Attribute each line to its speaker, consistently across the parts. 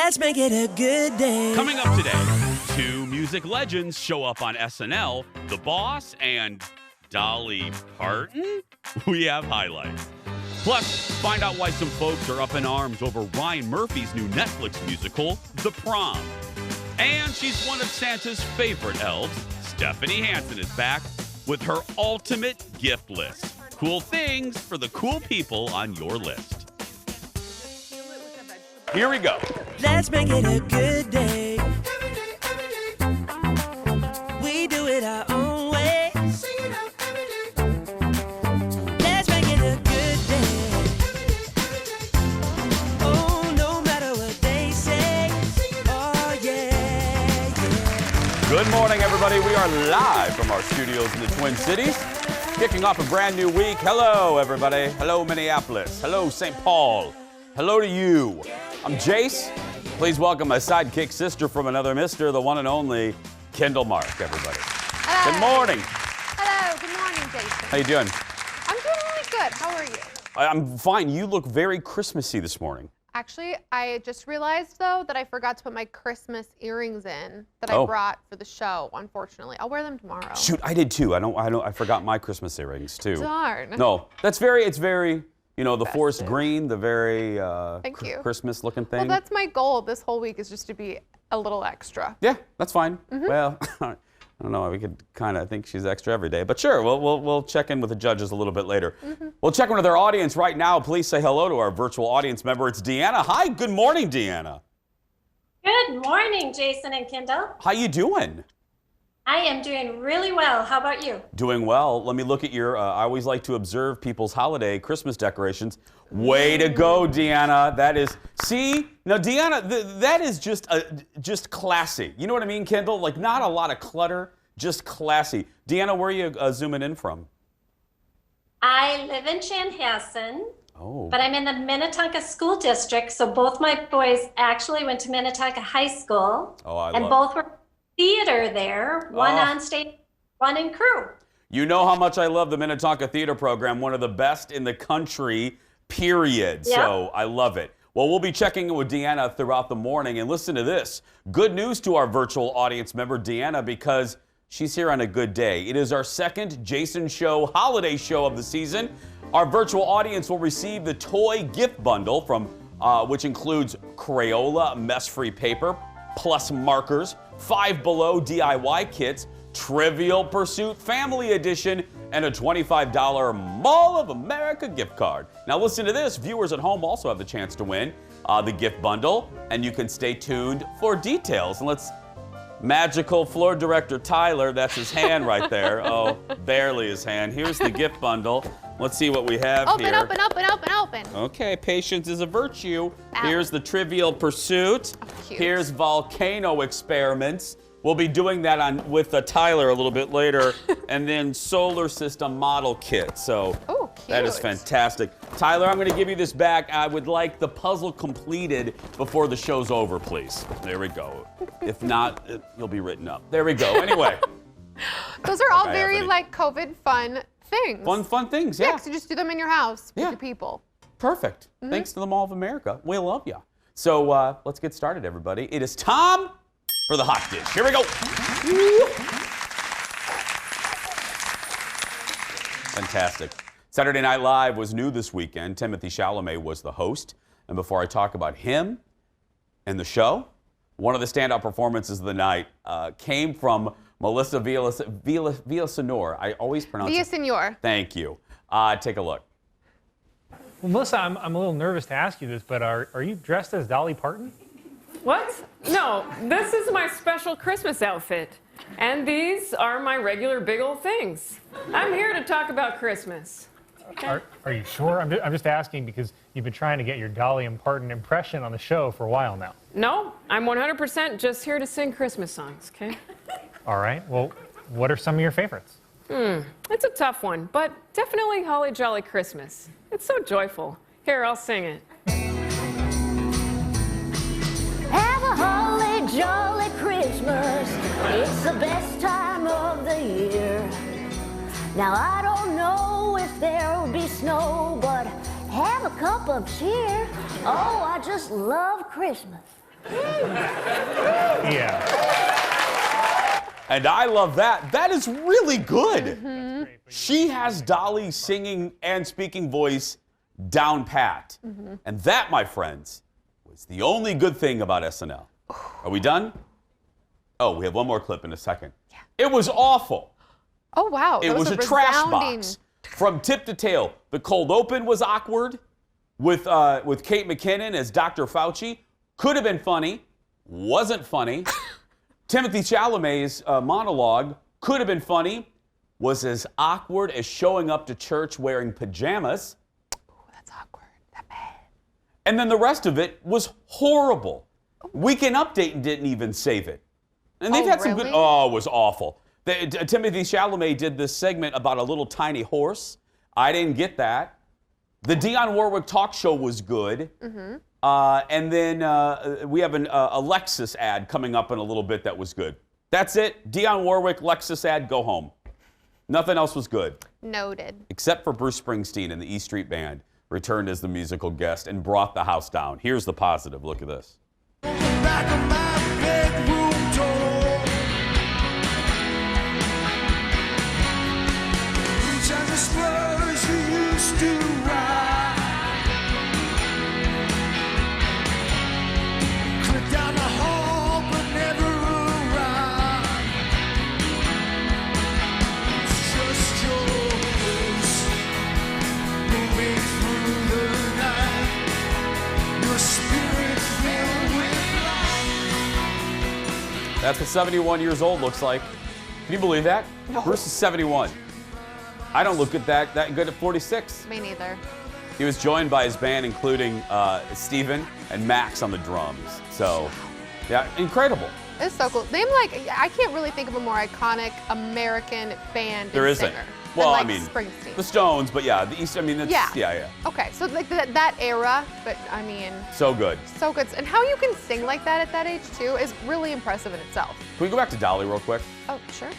Speaker 1: Let's make it a good day.
Speaker 2: Coming up today, two music legends show up on SNL, The Boss and Dolly Parton. We have highlights. Plus, find out why some folks are up in arms over Ryan Murphy's new Netflix musical, The Prom. And she's one of Santa's favorite elves. Stephanie Hansen is back with her ultimate gift list. Cool things for the cool people on your list. Here we go.
Speaker 1: Let's make it a good day. We do it our own way. Let's make it a good day. Oh, no matter what they say. Oh, yeah, yeah.
Speaker 2: Good morning, everybody. We are live from our studios in the Twin Cities, kicking off a brand new week. Hello, everybody. Hello, Minneapolis. Hello, St. Paul. Hello to you. I'm Jace. Please welcome my sidekick sister from another mister, the one and only Kendall Mark, everybody.
Speaker 3: Hello.
Speaker 2: Good morning.
Speaker 3: Hello. Good morning, Jason.
Speaker 2: How you doing?
Speaker 3: I'm doing really good. How are you?
Speaker 2: I'm fine. You look very Christmassy this morning.
Speaker 3: Actually, I just realized, though, that I forgot to put my Christmas earrings in that I brought for the show, unfortunately. I'll wear them tomorrow.
Speaker 2: Shoot, I did too. I forgot my Christmas earrings too.
Speaker 3: Darn.
Speaker 2: No, it's very, you know, the forest green, the very Christmas looking thing.
Speaker 3: Well, that's my goal this whole week, is just to be a little extra.
Speaker 2: Yeah, that's fine. Well, I don't know. We could kind of think she's extra every day, but sure, we'll check in with the judges a little bit later. We'll check in with our audience right now. Please say hello to our virtual audience member. It's Deanna. Hi. Good morning, Deanna.
Speaker 4: Good morning, Jason and Kendall.
Speaker 2: How you doing?
Speaker 4: I am doing really well. How about you?
Speaker 2: Doing well. Let me look at your. I always like to observe people's holiday Christmas decorations. Way to go, Deanna. That is. See now, Deanna. That is just classy. You know what I mean, Kendall? Like not a lot of clutter, just classy. Deanna, where are you zooming in from?
Speaker 4: I live in Chanhassen,
Speaker 2: Oh.
Speaker 4: but I'm in the Minnetonka School District, so both my boys actually went to Minnetonka High School.
Speaker 2: Oh, I
Speaker 4: and
Speaker 2: love.
Speaker 4: both were theater there, one on stage, one in crew.
Speaker 2: You know how much I love the Minnetonka Theater Program, one of the best in the country, period.
Speaker 4: Yeah.
Speaker 2: So I love it. Well, we'll be checking in with Deanna throughout the morning. And listen to this. Good news to our virtual audience member, Deanna, because she's here on a good day. It is our second Jason Show holiday show of the season. Our virtual audience will receive the toy gift bundle from which includes Crayola mess-free paper, plus markers, Five Below DIY kits, Trivial Pursuit Family Edition, and a $25 Mall of America gift card. Now listen to this. Viewers at home also have the chance to win the gift bundle, and you can stay tuned for details. And magical floor director Tyler, that's his hand right there. Oh, barely his hand. Here's the gift bundle. Let's see what we have here.
Speaker 3: Open.
Speaker 2: Okay, patience is a virtue.
Speaker 3: Ow.
Speaker 2: Here's the Trivial Pursuit.
Speaker 3: Oh, cute.
Speaker 2: Here's Volcano Experiments. We'll be doing that with Tyler a little bit later. And then Solar System Model Kit. So
Speaker 3: Ooh, cute.
Speaker 2: that is fantastic. Tyler, I'm going to give you this back. I would like the puzzle completed before the show's over, please. There we go. If not, you'll be written up. There we go. Anyway.
Speaker 3: Those are all very, COVID fun things.
Speaker 2: Fun things, yeah.
Speaker 3: Yeah, so just do them in your house with your people.
Speaker 2: Perfect. Thanks to the Mall of America. We love you. So let's get started, everybody. It is time for the hot dish. Here we go. Fantastic. Saturday Night Live was new this weekend. Timothée Chalamet was the host. And before I talk about him and the show, one of the standout performances of the night came from Melissa Villasenor. I always pronounce it.
Speaker 3: Villasenor.
Speaker 2: Thank you. Take a look.
Speaker 5: Well, Melissa, I'm a little nervous to ask you this, but are you dressed as Dolly Parton?
Speaker 6: What? No, this is my special Christmas outfit. And these are my regular big old things. I'm here to talk about Christmas. Okay.
Speaker 5: Are you sure? I'm just asking because you've been trying to get your Dolly and Parton impression on the show for a while now.
Speaker 6: No, I'm 100% just here to sing Christmas songs, okay?
Speaker 5: All right. Well, what are some of your favorites?
Speaker 6: It's a tough one, but definitely Holly Jolly Christmas. It's so joyful. Here, I'll sing it.
Speaker 7: Have a holly jolly Christmas. It's the best time of the year. Now I don't know if there'll be snow, but have a cup of cheer. Oh, I just love Christmas.
Speaker 5: Yeah.
Speaker 2: And I love that. That is really good. She has Dolly's singing and speaking voice down pat. And that, my friends, was the only good thing about SNL. Are we done? Oh, we have one more clip in a second. Yeah. It was awful.
Speaker 3: Oh, wow.
Speaker 2: It was a trash box from tip to tail. The cold open was awkward with Kate McKinnon as Dr. Fauci. Could have been funny. Wasn't funny. Timothy Chalamet's monologue could have been funny. Was as awkward as showing up to church wearing pajamas.
Speaker 3: Ooh, that's awkward. That bad.
Speaker 2: And then the rest of it was horrible. Weekend Update didn't even save it. And they've had some good. Oh, it was awful. Timothy Chalamet did this segment about a little tiny horse. I didn't get that. The Dionne Warwick talk show was good. And then we have an a Lexus ad coming up in a little bit that was good. That's it. Dionne Warwick, Lexus ad, go home. Nothing else was good.
Speaker 3: Noted.
Speaker 2: Except for Bruce Springsteen and the E Street Band returned as the musical guest and brought the house down. Here's the positive. Look at this.
Speaker 1: Back of my bedroom door. Each of the spurs you used to ride. Click down the hall but never arrived. It's just your voice moving through the night. Your spirit filled with
Speaker 2: That's what 71 years old looks like. Can you believe that?
Speaker 3: No.
Speaker 2: Bruce is 71. I don't look at that good at 46.
Speaker 3: Me neither.
Speaker 2: He was joined by his band, including Steven and Max on the drums. So, yeah, incredible.
Speaker 3: It's so cool. Name I can't really think of a more iconic American band
Speaker 2: There
Speaker 3: and
Speaker 2: isn't.
Speaker 3: singer
Speaker 2: Well,
Speaker 3: than,
Speaker 2: I mean,
Speaker 3: Springsteen.
Speaker 2: the Stones, but yeah, the East. I mean, that's, yeah.
Speaker 3: Okay, so like that era, but I mean,
Speaker 2: So good.
Speaker 3: so good. And how you can sing like that at that age too is really impressive in itself.
Speaker 2: Can we go back to Dolly real quick?
Speaker 3: Oh, sure.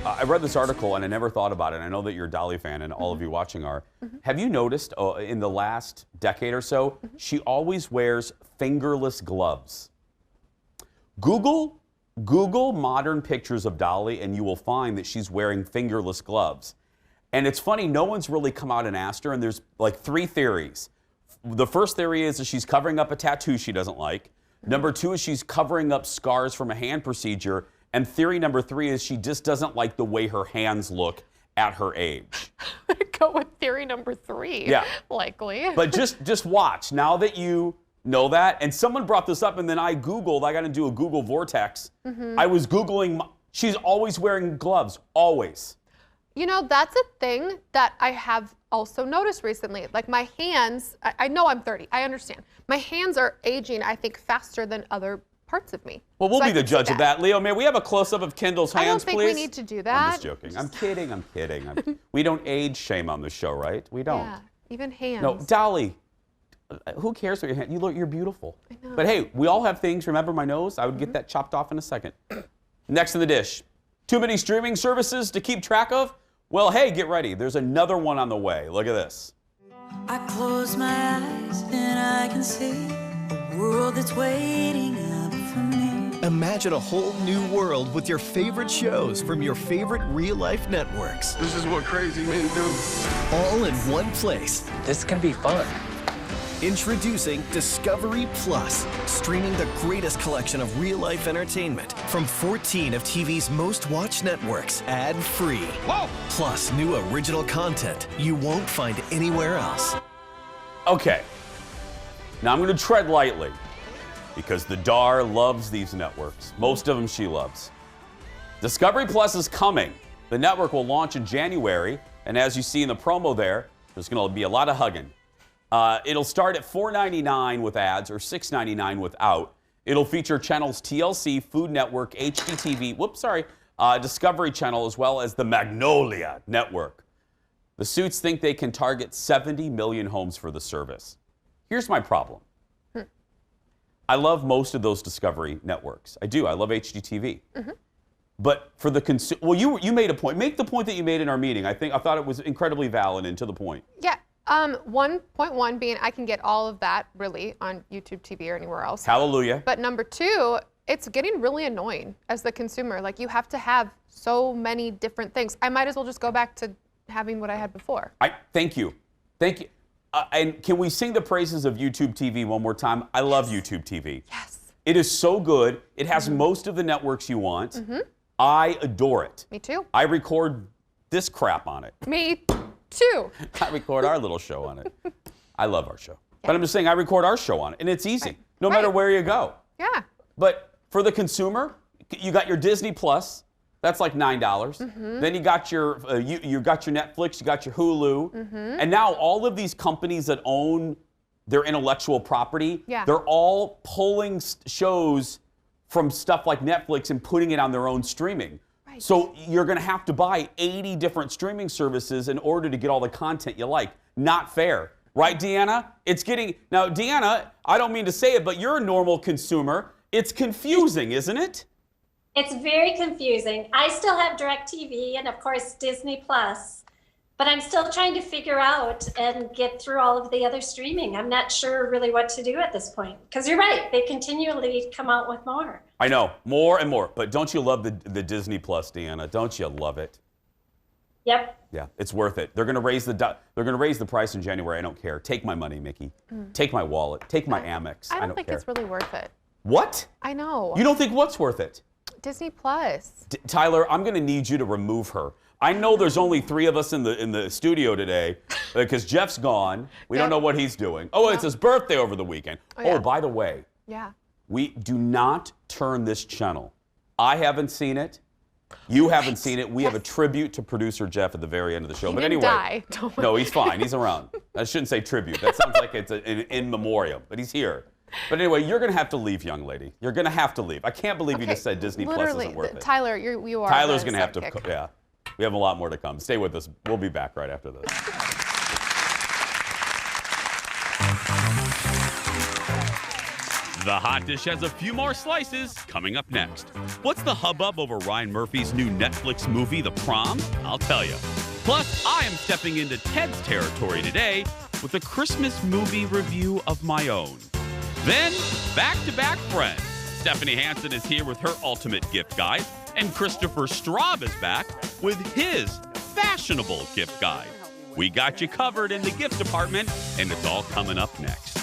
Speaker 2: I read this article and I never thought about it. I know that you're a Dolly fan and all of you watching are. Have you noticed in the last decade or so, she always wears fingerless gloves? Google modern pictures of Dolly and you will find that she's wearing fingerless gloves. And it's funny, no one's really come out and asked her, and there's like 3 theories. The first theory is that she's covering up a tattoo she doesn't like. Number 2 is she's covering up scars from a hand procedure. And theory number 3 is she just doesn't like the way her hands look at her age.
Speaker 3: Go with theory number 3.
Speaker 2: Yeah.
Speaker 3: Likely.
Speaker 2: But just watch. Now that you know that, and someone brought this up, and then I Googled, I got to do a Google vortex. I was Googling, she's always wearing gloves, always.
Speaker 3: You know, that's a thing that I have also noticed recently. Like my hands, I know I'm 30, I understand. My hands are aging, I think, faster than other parts of me.
Speaker 2: Well, we'll
Speaker 3: So
Speaker 2: be
Speaker 3: I
Speaker 2: the
Speaker 3: can see
Speaker 2: judge of that. Leo, may we have a close-up of Kendall's hands,
Speaker 3: I don't think
Speaker 2: please?
Speaker 3: we need to do
Speaker 2: I'm
Speaker 3: that.
Speaker 2: just joking. I'm kidding. We don't age shame on the show, right? We don't.
Speaker 3: Yeah, even hands.
Speaker 2: No, Dolly, who cares what your hand? You're beautiful.
Speaker 3: I know.
Speaker 2: But hey, we all have things. Remember my nose? I would get that chopped off in a second. Next in the dish. Too many streaming services to keep track of? Well, hey, get ready. There's another one on the way. Look at this.
Speaker 1: I close my eyes and I can see a world that's waiting up for me.
Speaker 8: Imagine a whole new world with your favorite shows from your favorite real-life networks.
Speaker 9: This is what crazy men do.
Speaker 8: All in one place.
Speaker 10: This can be fun.
Speaker 8: Introducing Discovery Plus, streaming the greatest collection of real-life entertainment from 14 of TV's most watched networks, ad-free.
Speaker 9: Whoa!
Speaker 8: Plus new original content you won't find anywhere else.
Speaker 2: Okay. Now I'm going to tread lightly because the Dar loves these networks. Most of them she loves. Discovery Plus is coming. The network will launch in January, and as you see in the promo there's going to be a lot of hugging. It'll start at $4.99 with ads or $6.99 without. It'll feature channels TLC, Food Network, HGTV, Discovery Channel, as well as the Magnolia Network. The suits think they can target 70 million homes for the service. Here's my problem. I love most of those Discovery networks. I do. I love HGTV. But for the consumer, well, you made a point. Make the point that you made in our meeting. I thought it was incredibly valid and to the point.
Speaker 3: Yeah, 1.1 being I can get all of that really on YouTube TV or anywhere else.
Speaker 2: Hallelujah.
Speaker 3: But number 2, it's getting really annoying as the consumer. Like you have to have so many different things. I might as well just go back to having what I had before.
Speaker 2: Thank you. Thank you. And can we sing the praises of YouTube TV one more time? I love YouTube TV.
Speaker 3: Yes.
Speaker 2: It is so good. It has most of the networks you want. I adore it.
Speaker 3: Me too.
Speaker 2: I record this crap on it.
Speaker 3: Me too.
Speaker 2: I record our little show on it. I love our show. But I'm just saying I record our show on it, and it's easy, no matter where you go.
Speaker 3: Yeah.
Speaker 2: But for the consumer, you got your Disney Plus. That's like $9. Then you got your you got your Netflix, you got your Hulu, and now all of these companies that own their intellectual property, they're all pulling shows from stuff like Netflix and putting it on their own streaming. Right. So you're going to have to buy 80 different streaming services in order to get all the content you like. Not fair. Right, Deanna? It's getting... Now, Deanna, I don't mean to say it, but you're a normal consumer. It's confusing, isn't it?
Speaker 4: It's very confusing. I still have DirecTV and, of course, Disney Plus, but I'm still trying to figure out and get through all of the other streaming. I'm not sure really what to do at this point. Because you're right, they continually come out with more.
Speaker 2: I know, more and more. But don't you love the Disney Plus, Deanna? Don't you love it?
Speaker 4: Yep.
Speaker 2: Yeah, it's worth it. They're going to raise the price in January. I don't care. Take my money, Mickey. Take my wallet. Take my Amex.
Speaker 3: I don't think
Speaker 2: care.
Speaker 3: it's really worth it.
Speaker 2: What?
Speaker 3: I know.
Speaker 2: You don't think what's worth it?
Speaker 3: Disney Plus.
Speaker 2: Tyler, I'm going to need you to remove her. I know there's only 3 of us in the studio today because Jeff's gone. We don't know what he's doing. Oh, it's his birthday over the weekend. Oh, by the way.
Speaker 3: Yeah.
Speaker 2: We do not turn this channel. I haven't seen it. You haven't seen it. We have a tribute to producer Jeff at the very end of the show.
Speaker 3: He
Speaker 2: but
Speaker 3: didn't
Speaker 2: anyway,
Speaker 3: die.
Speaker 2: No, he's fine. He's around. I shouldn't say tribute. That sounds like it's an in memoriam, but he's here. But anyway, you're going to have to leave, young lady. You're going to have to leave. I can't believe you just said Disney Plus isn't worth it.
Speaker 3: Tyler, you are.
Speaker 2: Tyler's going to have to. Yeah, we have a lot more to come. Stay with us. We'll be back right after this. The Hot Dish has a few more slices coming up next. What's the hubbub over Ryan Murphy's new Netflix movie, The Prom? I'll tell you. Plus, I am stepping into Ted's territory today with a Christmas movie review of my own. Then, back-to-back friends. Stephanie Hansen is here with her ultimate gift guide, and Christopher Straub is back with his fashionable gift guide. We got you covered in the gift department, and it's all coming up next.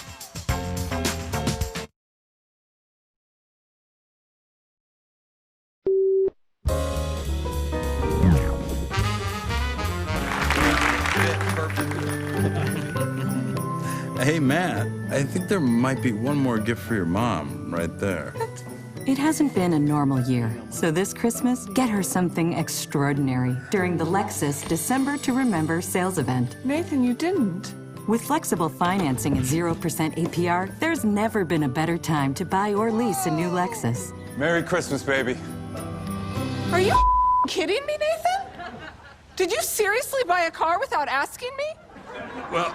Speaker 9: Hey, Matt, I think there might be one more gift for your mom right there.
Speaker 10: It hasn't been a normal year, so this Christmas, get her something extraordinary during the Lexus December to Remember sales event.
Speaker 11: Nathan, you didn't.
Speaker 10: With flexible financing at 0% APR, there's never been a better time to buy or lease a new Lexus.
Speaker 9: Merry Christmas, baby.
Speaker 11: Are you kidding me, Nathan? Did you seriously buy a car without asking me?
Speaker 9: Well,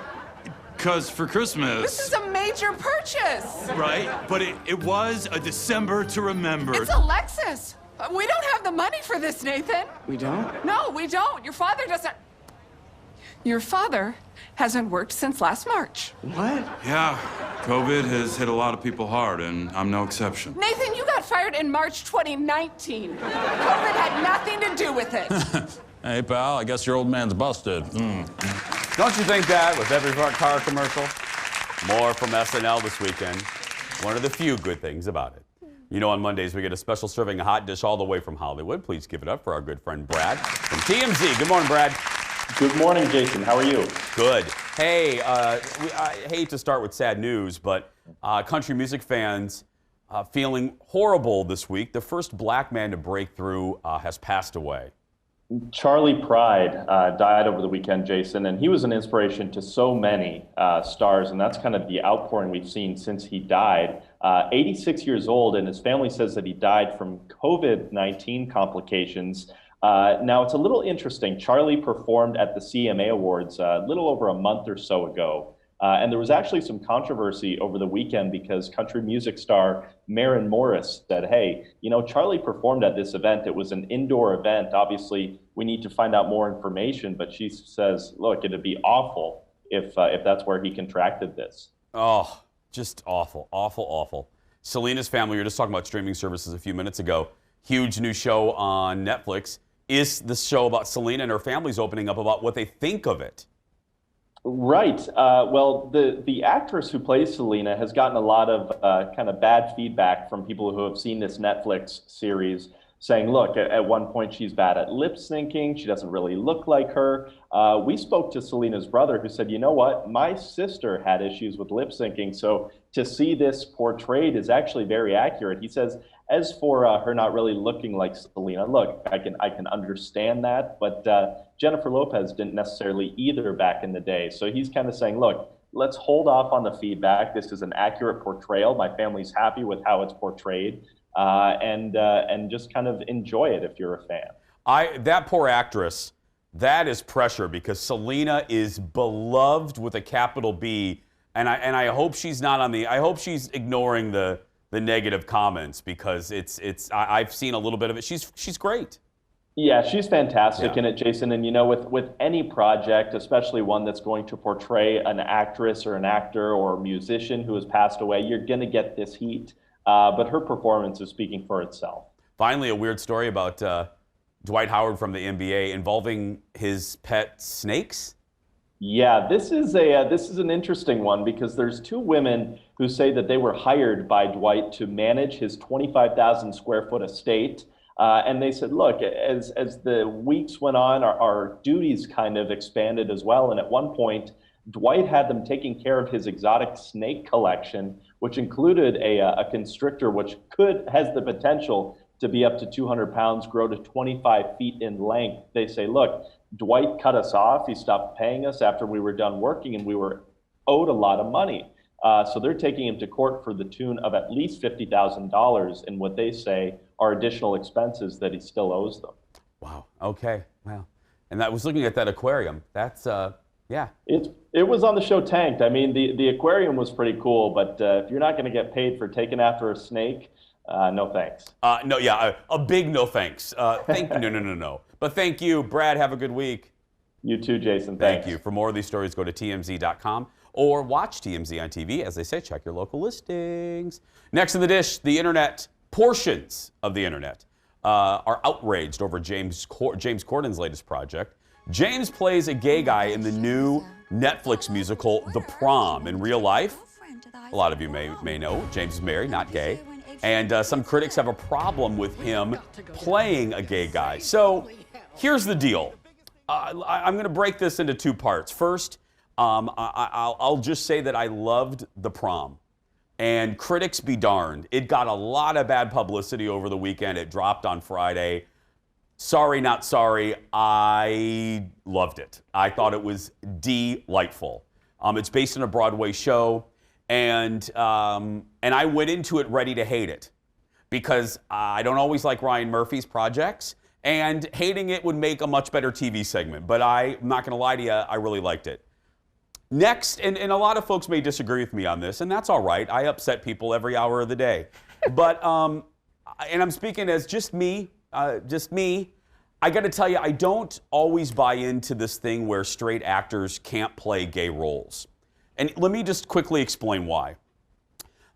Speaker 9: because for Christmas...
Speaker 11: This is a major purchase.
Speaker 9: Right, but it was a December to remember.
Speaker 11: It's a Lexus. We don't have the money for this, Nathan.
Speaker 9: We don't?
Speaker 11: No, we don't. Your father doesn't... Your father hasn't worked since last March.
Speaker 9: What? Yeah, COVID has hit a lot of people hard, and I'm no exception.
Speaker 11: Nathan, you got fired in March 2019. COVID had nothing to do with it.
Speaker 9: Hey, pal, I guess your old man's busted.
Speaker 2: Don't you think that with every car commercial? More from SNL this weekend. One of the few good things about it. You know, on Mondays, we get a special serving of Hot Dish all the way from Hollywood. Please give it up for our good friend Brad from TMZ. Good morning, Brad.
Speaker 12: Good morning, Jason. How are you?
Speaker 2: Good. Hey, I hate to start with sad news, but country music fans feeling horrible this week. The first black man to break through has passed away.
Speaker 12: Charlie Pride died over the weekend, Jason, and he was an inspiration to so many stars, and that's kind of the outpouring we've seen since he died. 86 years old, and his family says that he died from COVID-19 complications. Now, it's a little interesting. Charlie performed at the CMA Awards a little over a month or so ago. And there was actually some controversy over the weekend because country music star Maren Morris said, hey, you know, Charlie performed at this event. It was an indoor event. Obviously, we need to find out more information. But she says, look, it'd be awful if that's where he contracted this.
Speaker 2: Oh, just awful, awful, awful. Selena's family, we were just talking about streaming services a few minutes ago. Huge new show on Netflix. Is the show about Selena and her family's opening up about what they think of it?
Speaker 12: Right. Well, the actress who plays Selena has gotten a lot of kind of bad feedback from people who have seen this Netflix series, saying, look, at one point she's bad at lip syncing. She doesn't really look like her. We spoke to Selena's brother, who said, you know what? My sister had issues with lip syncing. So to see this portrayed is actually very accurate. He says, as for her not really looking like Selena, look, I can understand that. But Jennifer Lopez didn't necessarily either back in the day. So he's kind of saying, look, let's hold off on the feedback. This is an accurate portrayal. My family's happy with how it's portrayed. And just kind of enjoy it if you're a fan.
Speaker 2: That poor actress, that is pressure, because Selena is beloved with a capital B, and I hope she's not on the. I hope she's ignoring the negative comments, because I've seen a little bit of it. She's great.
Speaker 12: Yeah, she's fantastic in it, Jason. And you know, with any project, especially one that's going to portray an actress or an actor or musician who has passed away, you're going to get this heat. But her performance is speaking for itself.
Speaker 2: Finally, a weird story about Dwight Howard from the NBA involving his pet snakes.
Speaker 12: Yeah, this is an interesting one, because there's two women who say that they were hired by Dwight to manage his 25,000 square foot estate. And they said, look, as the weeks went on, our duties kind of expanded as well. And at one point, Dwight had them taking care of his exotic snake collection, which included a constrictor, which has the potential to be up to 200 pounds, grow to 25 feet in length. They say, look, Dwight cut us off. He stopped paying us after we were done working, and we were owed a lot of money. So they're taking him to court for the tune of at least $50,000 in what they say are additional expenses that he still owes them.
Speaker 2: Wow. Okay. Wow. And I was looking at that aquarium. That's yeah.
Speaker 12: It was on the show Tanked. I mean, the aquarium was pretty cool, but if you're not going to get paid for taking after a snake, no thanks.
Speaker 2: No, yeah, a big no thanks. No. But thank you, Brad. Have a good week.
Speaker 12: You too, Jason. Thanks.
Speaker 2: Thank you. For more of these stories, go to TMZ.com or watch TMZ on TV. As they say, check your local listings. Next in the dish, the internet, portions of the internet, are outraged over James Corden's latest project. James plays a gay guy in the new Netflix musical, The Prom. In real life, a lot of you may know, James is married, not gay. And some critics have a problem with him playing a gay guy. So here's the deal. I'm going to break this into two parts. First, I'll just say that I loved The Prom. And critics be darned. It got a lot of bad publicity over the weekend. It dropped on Friday. Sorry, not sorry. I loved it. I thought it was delightful. It's based on a Broadway show, and I went into it ready to hate it, because I don't always like Ryan Murphy's projects, and hating it would make a much better TV segment. But I'm not going to lie to you, I really liked it. Next, and a lot of folks may disagree with me on this, and that's all right. I upset people every hour of the day. But and I'm speaking as just me. I got to tell you, I don't always buy into this thing where straight actors can't play gay roles. And let me just quickly explain why.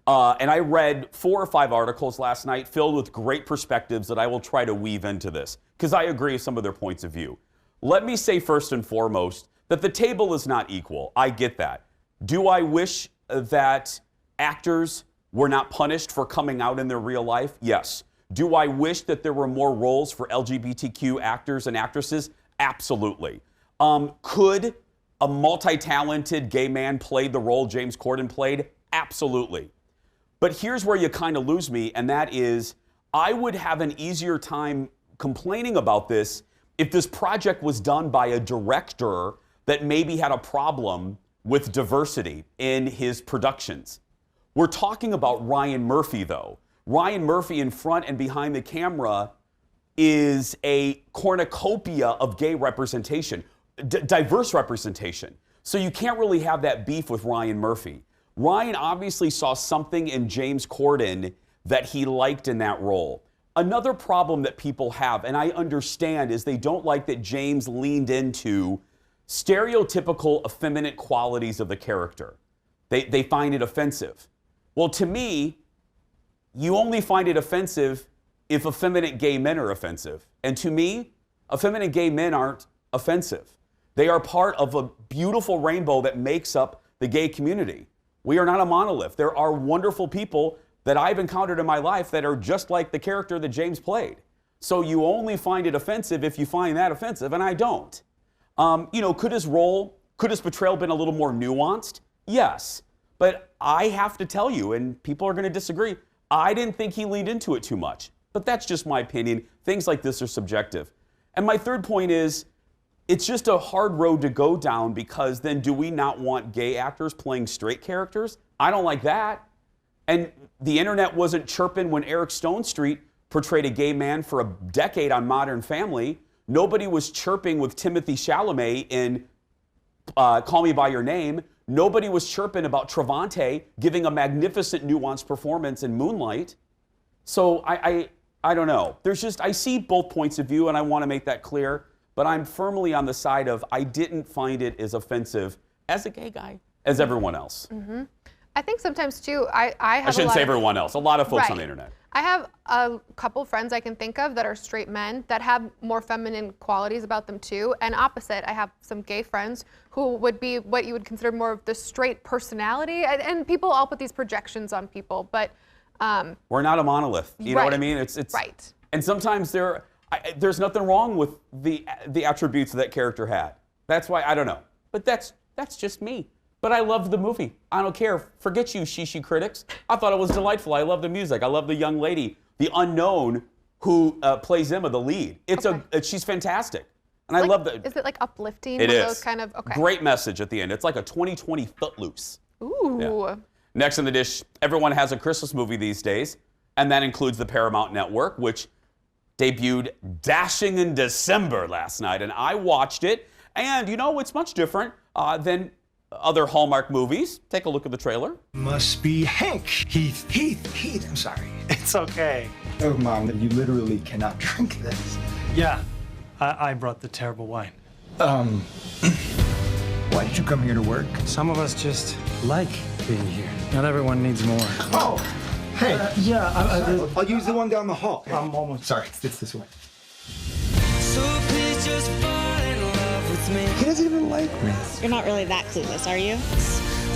Speaker 2: And I read 4 or 5 articles last night filled with great perspectives that I will try to weave into this, because I agree with some of their points of view. Let me say first and foremost that the table is not equal. I get that. Do I wish that actors were not punished for coming out in their real life? Yes. Do I wish that there were more roles for LGBTQ actors and actresses? Absolutely. Could a multi-talented gay man play the role James Corden played? Absolutely. But here's where you kind of lose me, and that is, I would have an easier time complaining about this if this project was done by a director that maybe had a problem with diversity in his productions. We're talking about Ryan Murphy, though. Ryan Murphy, in front and behind the camera, is a cornucopia of gay representation, diverse representation. So you can't really have that beef with Ryan Murphy. Ryan obviously saw something in James Corden that he liked in that role. Another problem that people have, and I understand, is they don't like that James leaned into stereotypical effeminate qualities of the character. They find it offensive. Well, to me, you only find it offensive if effeminate gay men are offensive. And to me, effeminate gay men aren't offensive. They are part of a beautiful rainbow that makes up the gay community. We are not a monolith. There are wonderful people that I've encountered in my life that are just like the character that James played. So you only find it offensive if you find that offensive, and I don't. Could his portrayal been a little more nuanced? Yes. But I have to tell you, and people are going to disagree, I didn't think he leaned into it too much. But that's just my opinion. Things like this are subjective. And my third point is, it's just a hard road to go down, because then do we not want gay actors playing straight characters? I don't like that. And the internet wasn't chirping when Eric Stonestreet portrayed a gay man for a decade on Modern Family. Nobody was chirping with Timothée Chalamet in Call Me By Your Name. Nobody was chirping about Travante giving a magnificent nuanced performance in Moonlight. So I don't know. I see both points of view, and I want to make that clear. But I'm firmly on the side of I didn't find it as offensive as a gay guy as everyone else.
Speaker 3: Mm-hmm. I think sometimes too, I
Speaker 2: shouldn't say everyone else. A lot of folks on the internet.
Speaker 3: I have a couple friends I can think of that are straight men that have more feminine qualities about them too. And opposite, I have some gay friends who would be what you would consider more of the straight personality. And people all put these projections on people, but
Speaker 2: we're not a monolith. You know what I mean? It's
Speaker 3: right.
Speaker 2: And sometimes there's nothing wrong with the attributes that character had. That's why I don't know. But that's just me. But I loved the movie. I don't care. Forget you, shishi critics. I thought it was delightful. I love the music. I love the young lady, the unknown, who plays Emma, the lead. She's fantastic. And I love that.
Speaker 3: Is it like uplifting?
Speaker 2: It is.
Speaker 3: Those kind of, okay.
Speaker 2: Great message at the end. It's like a 2020 Footloose.
Speaker 3: Ooh.
Speaker 2: Yeah. Next on the dish, everyone has a Christmas movie these days, and that includes the Paramount Network, which debuted Dashing in December last night, and I watched it, and it's much different than other Hallmark movies. Take a look at the trailer.
Speaker 13: Must be Hank. Heath, I'm sorry. It's okay. Oh, Mom, you literally cannot drink this. Yeah, I brought the terrible wine. Why did you come here to work? Some of us just like being here. Not everyone needs more. Oh, hey. I'll use the one down the hall. I'm almost, sorry, it's this way.
Speaker 1: So please just fall in love with me.
Speaker 13: He doesn't even like me.
Speaker 14: You're not really that clueless, are you?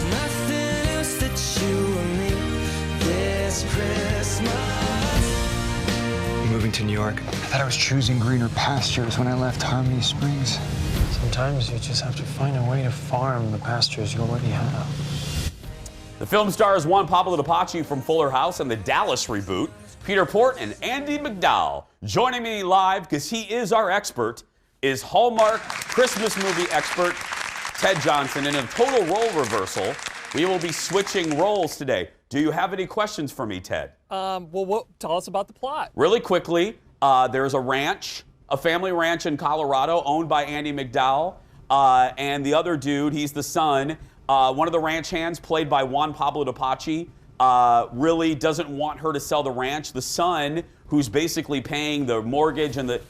Speaker 1: Nothing else that you and me this Christmas.
Speaker 13: Moving to New York. I thought I was choosing greener pastures when I left Harmony Springs. Sometimes you just have to find a way to farm the pastures you already have.
Speaker 2: The film stars Juan Pablo Apache from Fuller House and the Dallas reboot, Peter Port and Andy McDowell. Joining me live, because he is our expert, is Hallmark Christmas movie expert Ted Johnson. In a total role reversal, we will be switching roles today. Do you have any questions for me, Ted?
Speaker 15: Tell us about the plot.
Speaker 2: Really quickly, there's a ranch, a family ranch in Colorado owned by Andy McDowell, and the other dude, he's the son. One of the ranch hands, played by Juan Pablo Apache, really doesn't want her to sell the ranch. The son, who's basically paying the mortgage and the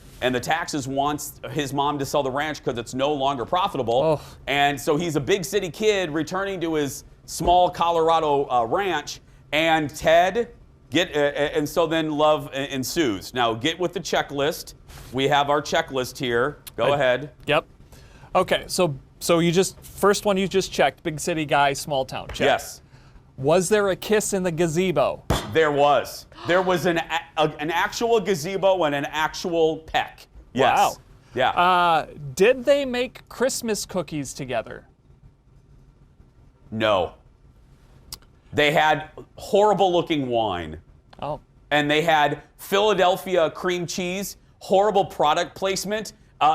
Speaker 2: taxes, wants his mom to sell the ranch because it's no longer profitable. Oh. And so he's a big city kid returning to his small Colorado ranch. And Ted, and so then love ensues. Now get with the checklist. We have our checklist here. Go ahead.
Speaker 15: Yep. Okay, so first one you just checked, big city guy, small town. Check.
Speaker 2: Yes.
Speaker 15: Was there a kiss in the gazebo?
Speaker 2: There was. There was an actual gazebo and an actual peck. Yes.
Speaker 15: Wow.
Speaker 2: Yeah.
Speaker 15: Did they make Christmas cookies together?
Speaker 2: No. They had horrible looking wine.
Speaker 15: Oh.
Speaker 2: And they had Philadelphia cream cheese, horrible product placement.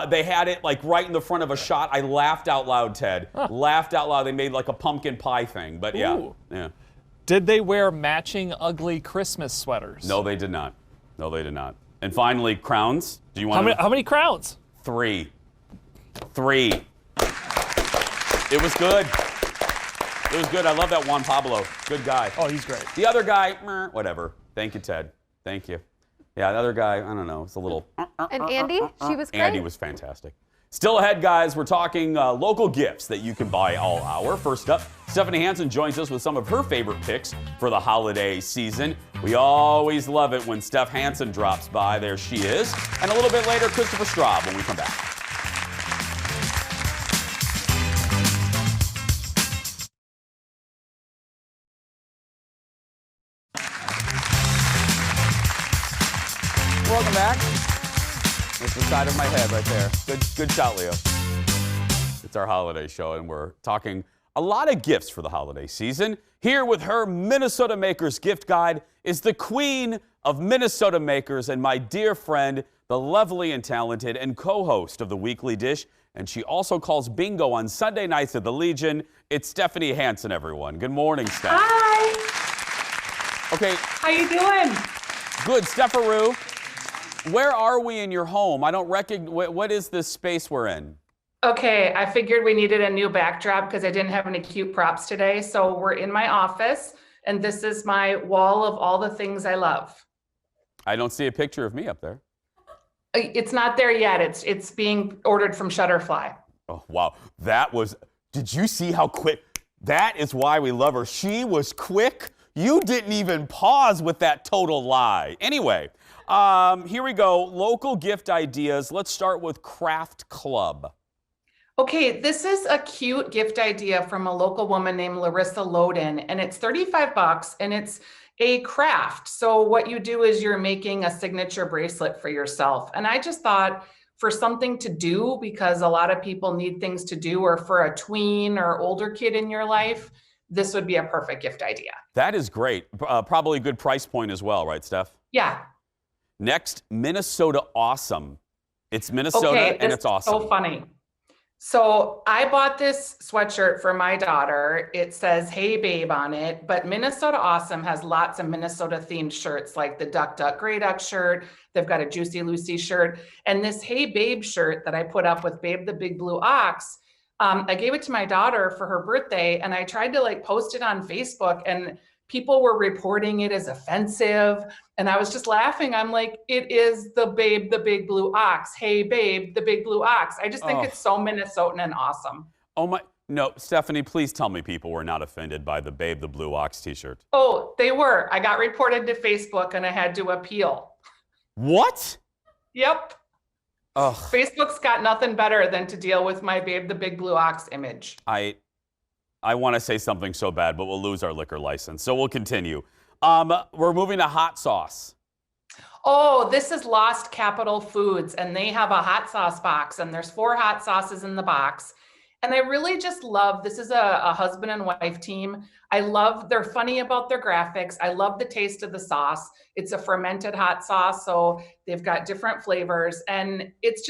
Speaker 2: They had it like right in the front of a shot. I laughed out loud, Ted. Huh. Laughed out loud. They made like a pumpkin pie thing, but yeah.
Speaker 15: Ooh.
Speaker 2: Yeah.
Speaker 15: Did they wear matching ugly Christmas sweaters?
Speaker 2: No, they did not. No, they did not. And finally, crowns. Do you want
Speaker 15: how many crowns?
Speaker 2: 3. 3. It was good. It was good. I love that Juan Pablo. Good guy.
Speaker 15: Oh, he's great.
Speaker 2: The other guy, whatever. Thank you, Ted. Thank you. Yeah, the other guy, I don't know. It's a little.
Speaker 3: And Andy, she was great.
Speaker 2: Andy was fantastic. Still ahead, guys, we're talking local gifts that you can buy all hour. First up, Stephanie Hansen joins us with some of her favorite picks for the holiday season. We always love it when Steph Hansen drops by. There she is. And a little bit later, Christopher Straub when we come back. Welcome back. That's the side of my head right there. Good shot, Leo. It's our holiday show, and we're talking a lot of gifts for the holiday season. Here with her Minnesota Makers gift guide is the queen of Minnesota Makers and my dear friend, the lovely and talented and co-host of The Weekly Dish. And she also calls bingo on Sunday nights at the Legion. It's Stephanie Hansen, everyone. Good morning, Steph.
Speaker 16: Hi.
Speaker 2: Okay.
Speaker 16: How you doing?
Speaker 2: Good, Stepharoo. Where are we in your home? I don't recognize, what is this space we're in?
Speaker 16: Okay, I figured we needed a new backdrop because I didn't have any cute props today. So we're in my office, and this is my wall of all the things I love.
Speaker 2: I don't see a picture of me up there.
Speaker 16: It's not there yet. It's being ordered from Shutterfly.
Speaker 2: Oh, wow. Did you see how quick? That is why we love her. She was quick. You didn't even pause with that total lie. Anyway. Here we go. Local gift ideas. Let's start with Craft Club.
Speaker 16: Okay, this is a cute gift idea from a local woman named Larissa Loden, and it's $35, and it's a craft. So what you do is you're making a signature bracelet for yourself. And I just thought for something to do, because a lot of people need things to do, or for a tween or older kid in your life, this would be a perfect gift idea.
Speaker 2: That is great. Probably a good price point as well, right, Steph?
Speaker 16: Yeah.
Speaker 2: Next, Minnesota Awesome. It's Minnesota and it's awesome.
Speaker 16: So funny. So I bought this sweatshirt for my daughter. It says, "Hey Babe" on it, but Minnesota Awesome has lots of Minnesota themed shirts, like the Duck Duck Grey Duck shirt. They've got a Juicy Lucy shirt. And this Hey Babe shirt that I put up with Babe the Big Blue Ox, I gave it to my daughter for her birthday, and I tried to post it on Facebook, and people were reporting it as offensive. And I was just laughing. I'm like, it is the Babe, the Big Blue Ox. Hey, Babe, the Big Blue Ox. I just think it's so Minnesotan and awesome.
Speaker 2: Oh my, no, Stephanie, please tell me people were not offended by the Babe, the Blue Ox t-shirt.
Speaker 16: Oh, they were. I got reported to Facebook and I had to appeal.
Speaker 2: What?
Speaker 16: Yep.
Speaker 2: Ugh.
Speaker 16: Facebook's got nothing better than to deal with my Babe, the Big Blue Ox image.
Speaker 2: I want to say something so bad, but we'll lose our liquor license. So we'll continue. We're moving to hot sauce.
Speaker 16: Oh, this is Lost Capital Foods, and they have a hot sauce box, and there's 4 hot sauces in the box. And I really just love, this is a husband and wife team. They're funny about their graphics. I love the taste of the sauce. It's a fermented hot sauce, so they've got different flavors. And it's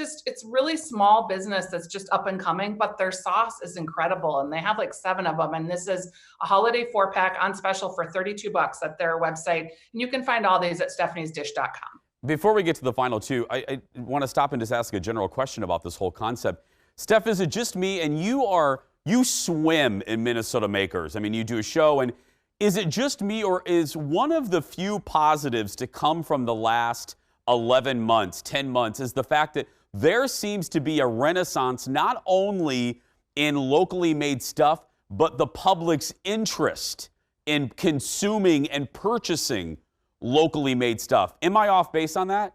Speaker 16: really small business that's just up and coming, but their sauce is incredible. And they have 7 of them. And this is a holiday 4-pack on special for $32 at their website. And you can find all these at stephaniesdish.com.
Speaker 2: Before we get to the final 2, I want to stop and just ask a general question about this whole concept. Steph, is it just me, and you swim in Minnesota Makers? I mean, you do a show, and is it just me, or is one of the few positives to come from the last 11 months, 10 months, is the fact that there seems to be a renaissance not only in locally made stuff, but the public's interest in consuming and purchasing locally made stuff. Am I off base on that?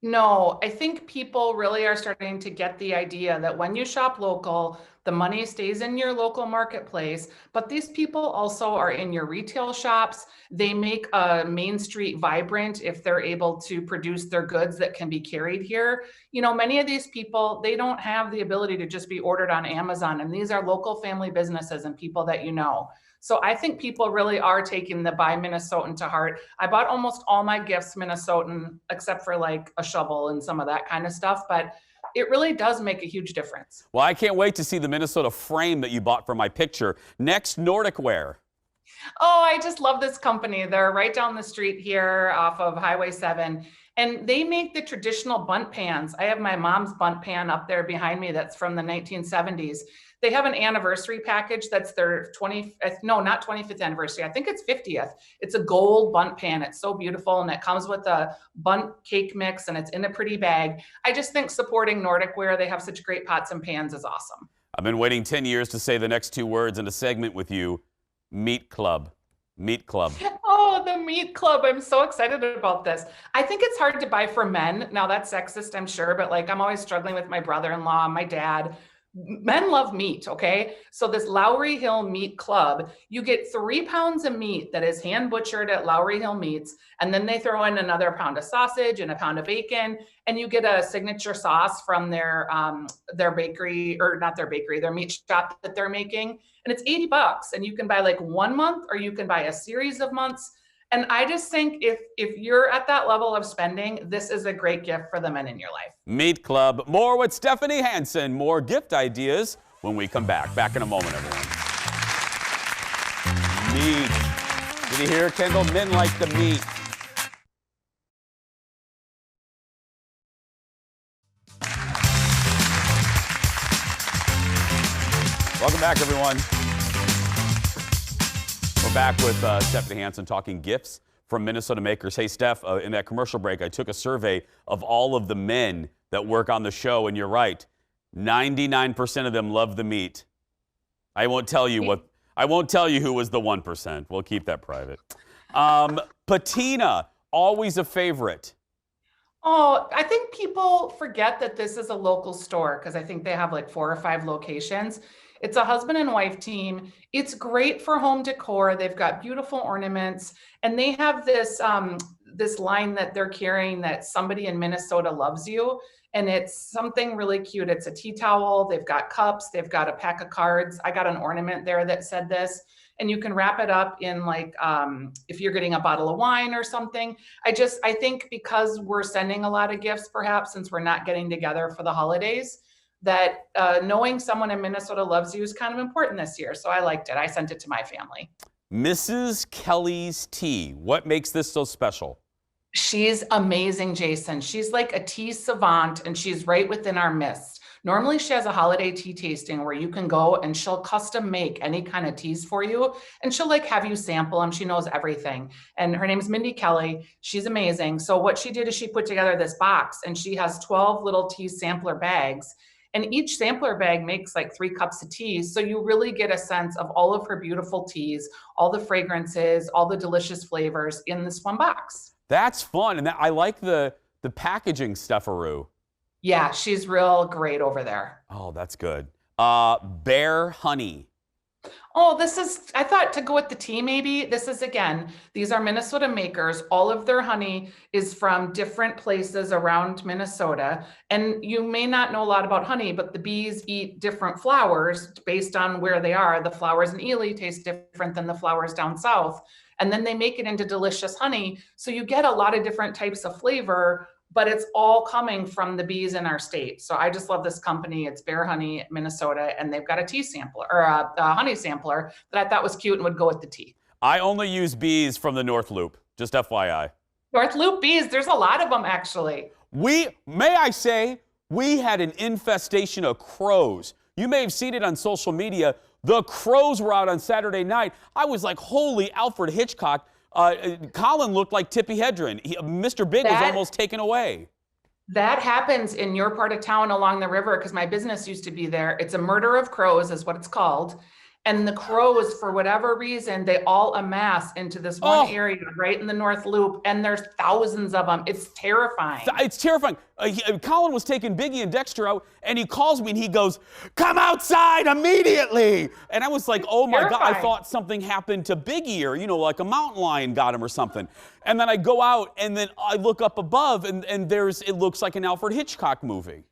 Speaker 16: No, I think people really are starting to get the idea that when you shop local, the money stays in your local marketplace, but these people also are in your retail shops. They make a Main Street vibrant if they're able to produce their goods that can be carried here. You know, many of these people, they don't have the ability to just be ordered on Amazon, and these are local family businesses and people that you know. So I think people really are taking the Buy Minnesotan to heart. I bought almost all my gifts Minnesotan, except for a shovel and some of that kind of stuff, but it really does make a huge difference.
Speaker 2: Well, I can't wait to see the Minnesota frame that you bought for my picture. Next, Nordic wear.
Speaker 16: Oh, I just love this company. They're right down the street here off of Highway 7. And they make the traditional bundt pans. I have my mom's bundt pan up there behind me that's from the 1970s. They have an anniversary package that's their 20th, no, not 25th anniversary. I think it's 50th. It's a gold bundt pan. It's so beautiful, and it comes with a bundt cake mix, and it's in a pretty bag. I just think supporting Nordic ware, they have such great pots and pans, is awesome.
Speaker 2: I've been waiting 10 years to say the next two words in a segment with you. Meat Club. Meat Club.
Speaker 16: Oh, the Meat Club. I'm so excited about this. I think it's hard to buy for men. Now, that's sexist, I'm sure, but like I'm always struggling with my brother-in-law, my dad. Men love meat, okay? So this Lowry Hill Meat Club, you get 3 pounds of meat that is hand butchered at Lowry Hill Meats, and then they throw in another pound of sausage and a pound of bacon, and you get a signature sauce from their bakery, or not their bakery, their meat shop that they're making, and it's $80, and you can buy like 1 month, or you can buy a series of months. And I just think if you're at that level of spending, this is a great gift for the men in your life.
Speaker 2: Meat Club. More with Stephanie Hansen. More gift ideas when we come back. Back in a moment, everyone. Meat. Did you hear, Kendall? Men like the meat. Welcome back, everyone. We're back with Stephanie Hansen talking gifts from Minnesota makers. Hey, Steph, in that commercial break, I took a survey of all of the men that work on the show, and you're right. 99% of them love the meat. I won't tell you who was the 1%. We'll keep that private. Patina, always a favorite.
Speaker 16: Oh, I think people forget that this is a local store because I think they have like 4 or 5 locations. It's a husband and wife team. It's great for home decor. They've got beautiful ornaments, and they have this this line that they're carrying that somebody in Minnesota loves you, and it's something really cute. It's a tea towel. They've got cups. They've got a pack of cards. I got an ornament there that said this, and you can wrap it up in like if you're getting a bottle of wine or something. I think because we're sending a lot of gifts, perhaps since we're not getting together for the holidays, that knowing someone in Minnesota loves you is kind of important this year. So I liked it. I sent it to my family.
Speaker 2: Mrs. Kelly's Tea. What makes this so special?
Speaker 16: She's amazing, Jason. She's like a tea savant, and she's right within our midst. Normally, she has a holiday tea tasting where you can go and she'll custom make any kind of teas for you. And she'll like have you sample them. She knows everything. And her name's Mindy Kelly. She's amazing. So what she did is she put together this box, and she has 12 little tea sampler bags. And each sampler bag makes like 3 cups of tea. So you really get a sense of all of her beautiful teas, all the fragrances, all the delicious flavors in this one box.
Speaker 2: That's fun. And I like the packaging, Steffaroo.
Speaker 16: Yeah, she's real great over there.
Speaker 2: Oh, that's good. Bear Honey.
Speaker 16: Oh, I thought to go with the tea maybe. This is, again, these are Minnesota makers. All of their honey is from different places around Minnesota. And you may not know a lot about honey, but the bees eat different flowers based on where they are. The flowers in Ely taste different than the flowers down south. And then they make it into delicious honey. So you get a lot of different types of flavor, but it's all coming from the bees in our state. So I just love this company. It's Bear Honey, Minnesota, and they've got a tea sampler, or a honey sampler that I thought was cute and would go with the tea.
Speaker 2: I only use bees from the North Loop, just FYI.
Speaker 16: North Loop bees, there's a lot of them actually.
Speaker 2: May I say, we had an infestation of crows. You may have seen it on social media. The crows were out on Saturday night. I was like, holy Alfred Hitchcock. Colin looked like Tippi Hedren. Mr. Big was almost taken away.
Speaker 16: That happens in your part of town along the river because my business used to be there. It's a murder of crows is what it's called. And the crows, for whatever reason, they all amass into this one area right in the North Loop, and there's thousands of them. It's terrifying.
Speaker 2: It's terrifying. Colin was taking Biggie and Dexter out, and he calls me and he goes, "Come outside immediately!" And I was like, "Oh my God!" I thought something happened to Biggie, or like a mountain lion got him or something. And then I go out, and then I look up above, and it looks like an Alfred Hitchcock movie.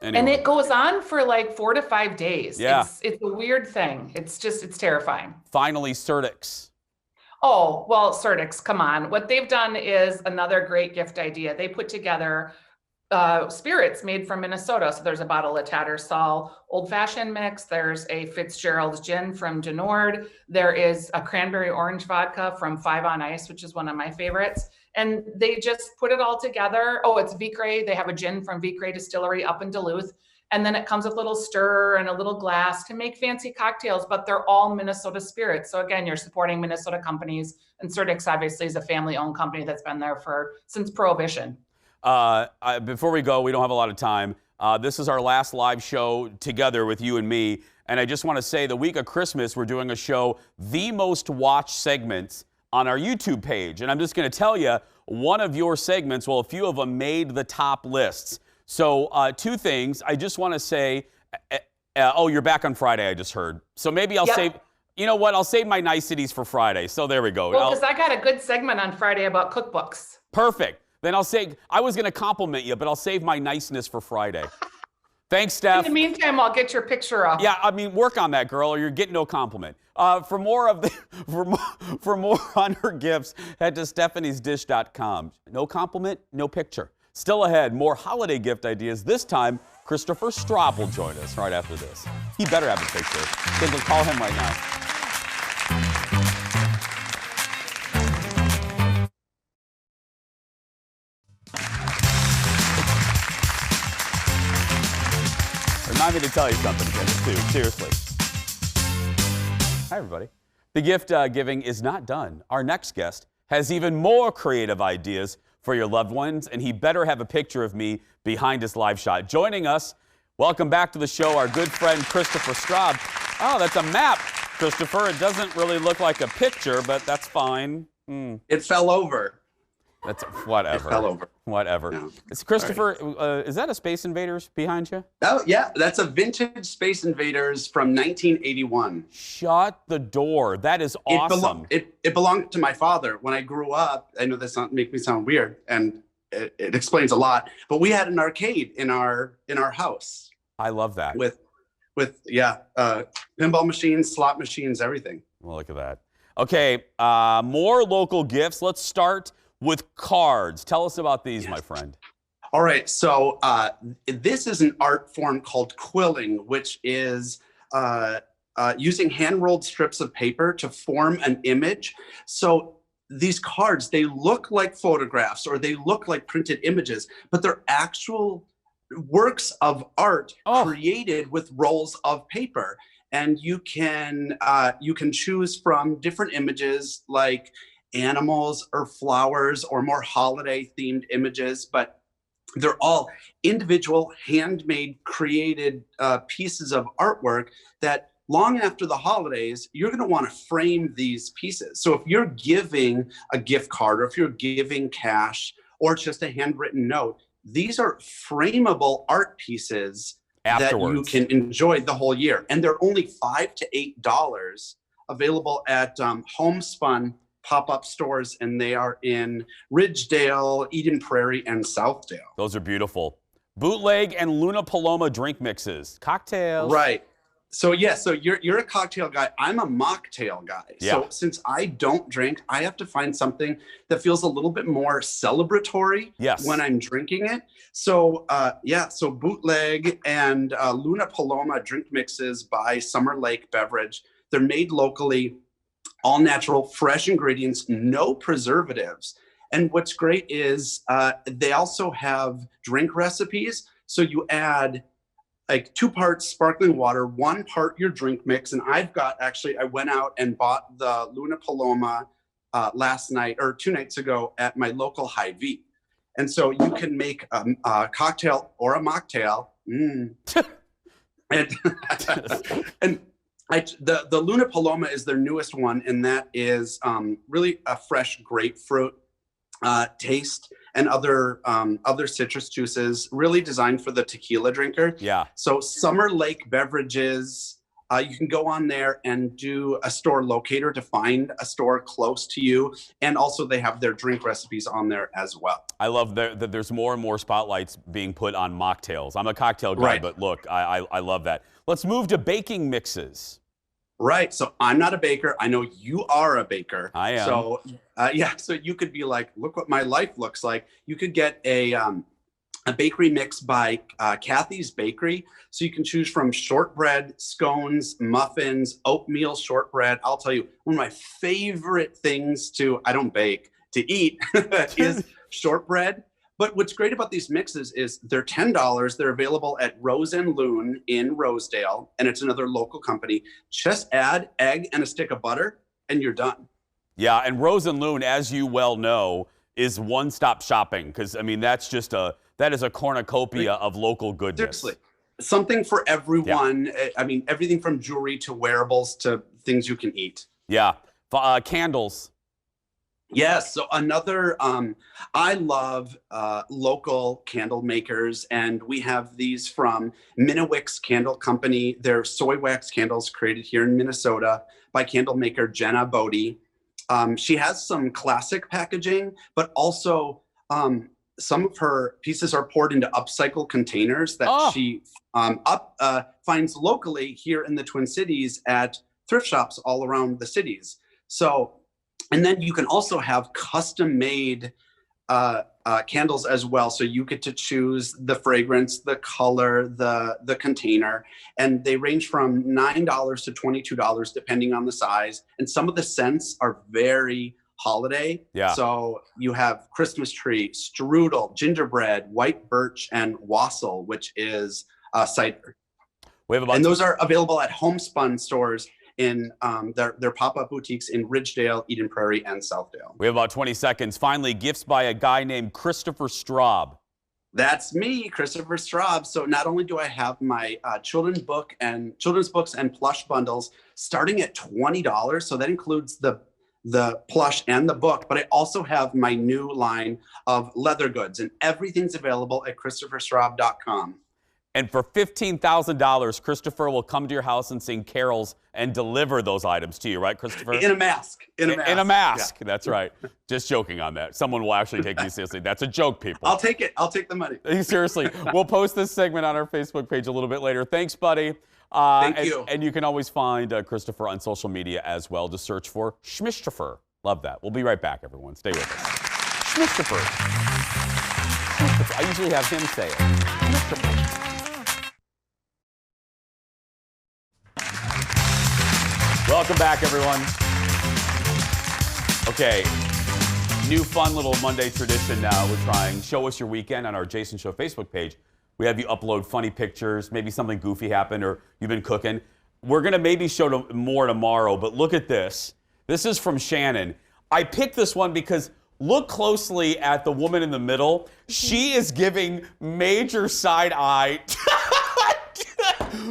Speaker 2: Anyway.
Speaker 16: And it goes on for like 4 to 5 days.
Speaker 2: Yeah.
Speaker 16: It's a weird thing. It's terrifying.
Speaker 2: Finally, Certix.
Speaker 16: Oh, well, Certix, come on. What they've done is another great gift idea. They put together spirits made from Minnesota. So there's a bottle of Tattersall Old Fashioned mix. There's a Fitzgerald's Gin from Denord. There is a cranberry orange vodka from Five on Ice, which is one of my favorites. And they just put it all together. Oh, it's Vicre. They have a gin from Vicre Distillery up in Duluth. And then it comes with a little stirrer and a little glass to make fancy cocktails, but they're all Minnesota spirits. So again, you're supporting Minnesota companies, and Surdix obviously is a family-owned company that's been there since Prohibition.
Speaker 2: Before we go, we don't have a lot of time. This is our last live show together with you and me. And I just want to say the week of Christmas, we're doing a show, the most watched segments on our YouTube page. And I'm just going to tell you, one of your segments, well, a few of them made the top lists. So two things. I just want to say, oh, you're back on Friday, I just heard. So maybe I'll save, you know what, I'll save my niceties for Friday. So there we go.
Speaker 16: Well, because I got a good segment on Friday about cookbooks.
Speaker 2: Perfect. Then I'll say, I was going to compliment you, but I'll save my niceness for Friday. Thanks, Steph.
Speaker 16: In the meantime, I'll get your picture up.
Speaker 2: Yeah, I mean, work on that, girl, or you're getting no compliment. For more on her gifts, head to stephaniesdish.com. No compliment, no picture. Still ahead, more holiday gift ideas. This time, Christopher Straub will join us right after this. He better have a picture. Kids, let's call him right now. Remind me to tell you something, kids, too. Seriously. Hi, everybody. The gift giving is not done. Our next guest has even more creative ideas for your loved ones, and he better have a picture of me behind his live shot. Joining us, welcome back to the show, our good friend Christopher Straub. Oh, that's a map, Christopher. It doesn't really look like a picture, but that's fine.
Speaker 17: It fell over.
Speaker 2: That's whatever.
Speaker 17: It fell over.
Speaker 2: Whatever.
Speaker 17: No.
Speaker 2: It's Christopher, is that a Space Invaders behind you?
Speaker 17: Oh, yeah. That's a vintage Space Invaders from 1981.
Speaker 2: Shut the door. That is awesome.
Speaker 17: It belonged to my father. When I grew up, I know this make me sound weird, and it explains a lot, but we had an arcade in our house.
Speaker 2: I love that.
Speaker 17: With pinball machines, slot machines, everything.
Speaker 2: Well, look at that. Okay, more local gifts. Let's start with cards. Tell us about these, my friend.
Speaker 17: All right, so this is an art form called quilling, which is using hand-rolled strips of paper to form an image. So these cards, they look like photographs or they look like printed images, but they're actual works of art created with rolls of paper. And you can choose from different images like animals or flowers or more holiday themed images, but they're all individual handmade created pieces of artwork that long after the holidays, you're going to want to frame these pieces. So if you're giving a gift card or if you're giving cash or just a handwritten note, these are frameable art pieces
Speaker 2: afterwards
Speaker 17: that you can enjoy the whole year. And they're only $5 to $8 available at Homespun pop-up stores, and they are in Ridgedale, Eden Prairie, and Southdale.
Speaker 2: Those are beautiful. Bootleg and Luna Paloma drink mixes. Cocktails.
Speaker 17: Right. So yeah, so you're a cocktail guy. I'm a mocktail guy.
Speaker 2: Yeah.
Speaker 17: So since I don't drink, I have to find something that feels a little bit more celebratory when I'm drinking it. So so Bootleg and Luna Paloma drink mixes by Summer Lake Beverage. They're made locally, all natural, fresh ingredients, no preservatives. And what's great is they also have drink recipes. So you add like 2 parts sparkling water, 1 part your drink mix. And I went out and bought the Luna Paloma last night or 2 nights ago at my local Hy-Vee. And so you can make a cocktail or a mocktail. And the Luna Paloma is their newest one, and that is really a fresh grapefruit taste and other citrus juices, really designed for the tequila drinker.
Speaker 2: Yeah.
Speaker 17: So Summer Lake Beverages, you can go on there and do a store locator to find a store close to you, and also they have their drink recipes on there as well.
Speaker 2: I love that there's more and more spotlights being put on mocktails. I'm a cocktail guy, but look, I love that. Let's move to baking mixes.
Speaker 17: Right. So I'm not a baker. I know you are a baker.
Speaker 2: I am.
Speaker 17: So so you could be like, look what my life looks like. You could get a a bakery mix by Kathy's Bakery. So you can choose from shortbread, scones, muffins, oatmeal shortbread. I'll tell you, one of my favorite things I don't bake, to eat is shortbread. But what's great about these mixes is they're $10. They're available at Rose and Loon in Rosedale, and it's another local company. Just add egg and a stick of butter, and you're done.
Speaker 2: Yeah, and Rose and Loon, as you well know, is one-stop shopping, because, I mean, that is a cornucopia of local goodness.
Speaker 17: Seriously, something for everyone. Yeah. I mean, everything from jewelry to wearables to things you can eat.
Speaker 2: Yeah, candles.
Speaker 17: Yes, so another, I love local candle makers, and we have these from Minnewick's Candle Company. They're soy wax candles created here in Minnesota by candle maker Jenna Bodie. She has some classic packaging, but also some of her pieces are poured into upcycle containers that she finds locally here in the Twin Cities at thrift shops all around the cities. So, and then you can also have custom made candles as well. So you get to choose the fragrance, the color, the container, and they range from $9 to $22 depending on the size. And some of the scents are very holiday.
Speaker 2: Yeah.
Speaker 17: So you have Christmas tree, strudel, gingerbread, white birch, and wassail, which is cider.
Speaker 2: We have
Speaker 17: and those are available at Homespun stores in their pop-up boutiques in Ridgedale, Eden Prairie, and Southdale.
Speaker 2: We have about 20 seconds. Finally, gifts by a guy named Christopher Straub.
Speaker 17: That's me, Christopher Straub. So not only do I have my children's books and plush bundles starting at $20, so that includes the plush and the book, but I also have my new line of leather goods, and everything's available at ChristopherStraub.com.
Speaker 2: And for $15,000, Christopher will come to your house and sing carols and deliver those items to you, right, Christopher?
Speaker 17: In a mask. In a
Speaker 2: mask.
Speaker 17: Yeah.
Speaker 2: That's right. Just joking on that. Someone will actually take you seriously. That's a joke, people.
Speaker 17: I'll take it. I'll take the money.
Speaker 2: Seriously. We'll post this segment on our Facebook page a little bit later. Thanks, buddy.
Speaker 17: Thank you.
Speaker 2: And you can always find Christopher on social media as well. Just search for Schmistropher. Love that. We'll be right back, everyone. Stay with us. Schmistropher. I usually have him say it. Schmistropher. Welcome back, everyone. Okay, new fun little Monday tradition now we're trying. Show us your weekend on our Jason Show Facebook page. We have you upload funny pictures, maybe something goofy happened or you've been cooking. We're going to maybe show more tomorrow, but look at this. This is from Shannon. I picked this one because look closely at the woman in the middle. She is giving major side eye.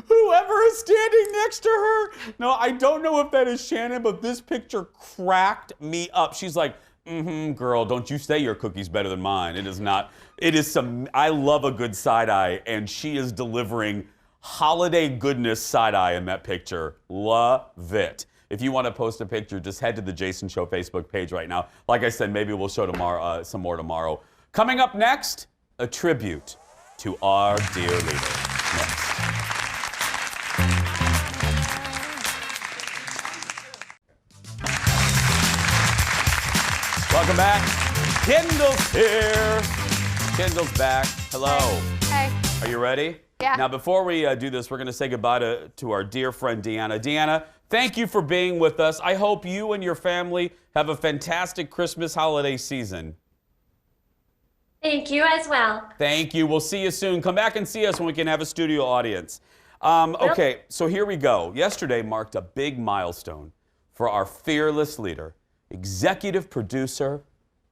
Speaker 2: Whoever is standing next to her. No, I don't know if that is Shannon, but this picture cracked me up. She's like, girl, don't you say your cookie's better than mine. It is not. It is I love a good side eye, and she is delivering holiday goodness side eye in that picture. Love it. If you want to post a picture, just head to the Jason Show Facebook page right now. Like I said, maybe we'll show tomorrow, some more tomorrow. Coming up next, a tribute to our dear leader. Next. Welcome back. Kendall's here. Kendall's back. Hello.
Speaker 3: Hey.
Speaker 2: Are you ready?
Speaker 3: Yeah.
Speaker 2: Now, before we do this, we're going to say goodbye to our dear friend, Deanna. Deanna, thank you for being with us. I hope you and your family have a fantastic Christmas holiday season.
Speaker 4: Thank you as well.
Speaker 2: Thank you. We'll see you soon. Come back and see us when we can have a studio audience. Okay, so here we go. Yesterday marked a big milestone for our fearless leader, executive producer,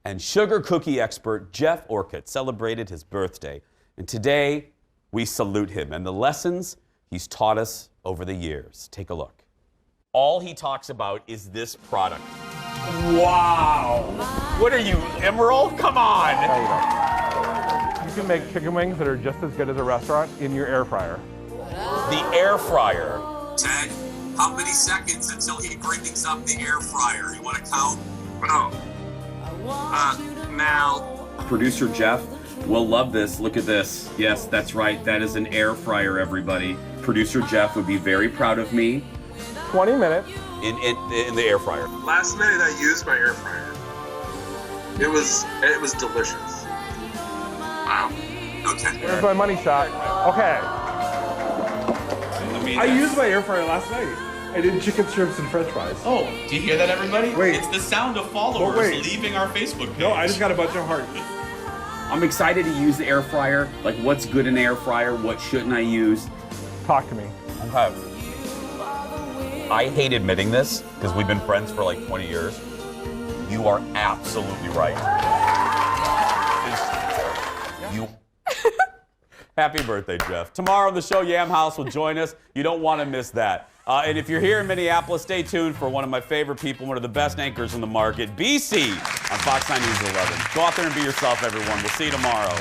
Speaker 2: and sugar cookie expert Jeff Orcutt celebrated his birthday. And today, we salute him and the lessons he's taught us over the years. Take a look. All he talks about is this product. Wow! What are you, Emerald? Come on!
Speaker 18: You can make chicken wings that are just as good as a restaurant in your air fryer.
Speaker 2: The air fryer.
Speaker 19: Ted, how many seconds until he brings up the air fryer? You want to count? Oh. Mal.
Speaker 2: Producer Jeff will love this. Look at this. Yes, that's right. That is an air fryer, everybody. Producer Jeff would be very proud of me.
Speaker 18: 20 minutes.
Speaker 2: In the air fryer.
Speaker 19: Last night I used my air fryer. It was delicious. Wow. Okay.
Speaker 18: Where's my money shot? Okay.
Speaker 20: I used my air fryer last night. I did chicken strips and french fries.
Speaker 21: Oh, do you hear that, everybody?
Speaker 20: Wait.
Speaker 21: It's the sound of followers leaving our Facebook page.
Speaker 20: No, I just got a bunch of hearts.
Speaker 22: I'm excited to use the air fryer. Like, what's good in the air fryer? What shouldn't I use?
Speaker 18: Talk to me.
Speaker 2: Okay. I hate admitting this because we've been friends for like 20 years. You are absolutely right. You. Happy birthday, Jeff. Tomorrow on the show, Yam House will join us. You don't want to miss that. And if you're here in Minneapolis, stay tuned for one of my favorite people, one of the best anchors in the market, BC, on Fox 9 News 11. Go out there and be yourself, everyone. We'll see you tomorrow.